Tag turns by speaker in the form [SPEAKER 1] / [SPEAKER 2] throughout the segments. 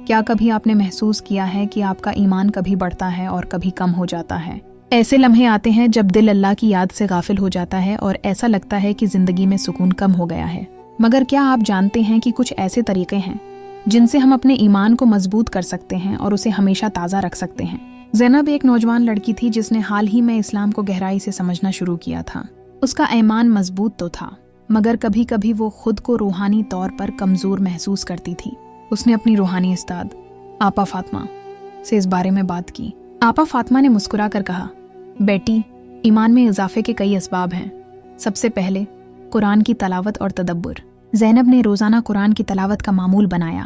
[SPEAKER 1] کیا کبھی آپ نے محسوس کیا ہے کہ آپ کا ایمان کبھی بڑھتا ہے اور کبھی کم ہو جاتا ہے؟ ایسے لمحے آتے ہیں جب دل اللہ کی یاد سے غافل ہو جاتا ہے اور ایسا لگتا ہے کہ زندگی میں سکون کم ہو گیا ہے۔ مگر کیا آپ جانتے ہیں کہ کچھ ایسے طریقے ہیں جن سے ہم اپنے ایمان کو مضبوط کر سکتے ہیں اور اسے ہمیشہ تازہ رکھ سکتے ہیں؟ زینب ایک نوجوان لڑکی تھی جس نے حال ہی میں اسلام کو گہرائی سے سمجھنا شروع کیا تھا۔ اس کا ایمان مضبوط تو تھا، مگر کبھی کبھی وہ خود کو روحانی طور پر کمزور محسوس کرتی تھی۔ اس نے اپنی روحانی استاد آپا فاطمہ سے اس بارے میں بات کی۔ آپا فاطمہ نے مسکرا کر کہا، بیٹی، ایمان میں اضافے کے کئی اسباب ہیں۔ سب سے پہلے قرآن کی تلاوت اور تدبر۔ زینب نے روزانہ قرآن کی تلاوت کا معمول بنایا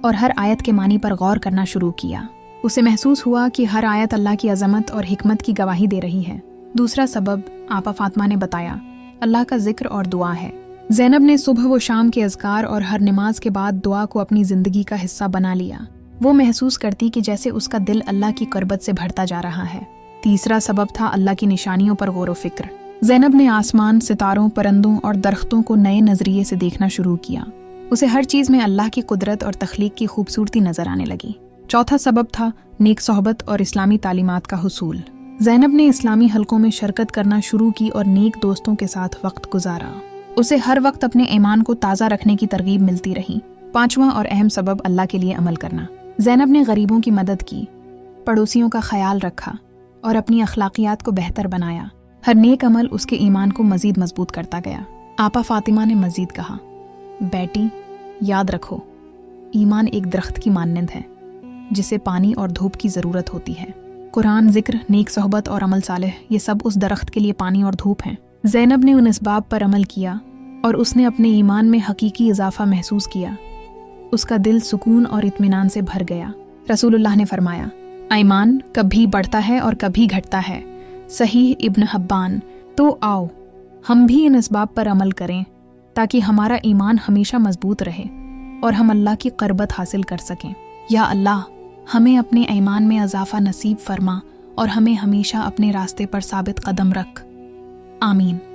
[SPEAKER 1] اور ہر آیت کے معنی پر غور کرنا شروع کیا۔ اسے محسوس ہوا کہ ہر آیت اللہ کی عظمت اور حکمت کی گواہی دے رہی ہے۔ دوسرا سبب آپا فاطمہ نے بتایا، اللہ کا ذکر اور دعا ہے۔ زینب نے صبح و شام کے اذکار اور ہر نماز کے بعد دعا کو اپنی زندگی کا حصہ بنا لیا۔ وہ محسوس کرتی کہ جیسے اس کا دل اللہ کی قربت سے بھرتا جا رہا ہے۔ تیسرا سبب تھا اللہ کی نشانیوں پر غور و فکر۔ زینب نے آسمان، ستاروں، پرندوں اور درختوں کو نئے نظریے سے دیکھنا شروع کیا۔ اسے ہر چیز میں اللہ کی قدرت اور تخلیق کی خوبصورتی نظر آنے لگی۔ چوتھا سبب تھا نیک صحبت اور اسلامی تعلیمات کا حصول۔ زینب نے اسلامی حلقوں میں شرکت کرنا شروع کی اور نیک دوستوں کے ساتھ وقت گزارا۔ اسے ہر وقت اپنے ایمان کو تازہ رکھنے کی ترغیب ملتی رہی۔ پانچواں اور اہم سبب اللہ کے لیے عمل کرنا۔ زینب نے غریبوں کی مدد کی، پڑوسیوں کا خیال رکھا اور اپنی اخلاقیات کو بہتر بنایا۔ ہر نیک عمل اس کے ایمان کو مزید مضبوط کرتا گیا۔ آپا فاطمہ نے مزید کہا، بیٹی، یاد رکھو، ایمان ایک درخت کی مانند ہے جسے پانی اور دھوپ کی ضرورت ہوتی ہے۔ قرآن، ذکر، نیک صحبت اور عمل صالح، یہ سب اس درخت کے لیے پانی اور دھوپ ہیں۔ زینب نے ان اسباب پر عمل کیا اور اس نے اپنے ایمان میں حقیقی اضافہ محسوس کیا۔ اس کا دل سکون اور اطمینان سے بھر گیا۔ رسول اللہ نے فرمایا، ایمان کبھی بڑھتا ہے اور کبھی گھٹتا ہے، صحیح ابن حبان۔ تو آؤ ہم بھی ان اسباب پر عمل کریں تاکہ ہمارا ایمان ہمیشہ مضبوط رہے اور ہم اللہ کی قربت حاصل کر سکیں۔ یا اللہ، ہمیں اپنے ایمان میں اضافہ نصیب فرما اور ہمیں ہمیشہ اپنے راستے پر ثابت قدم رکھ۔ آمین۔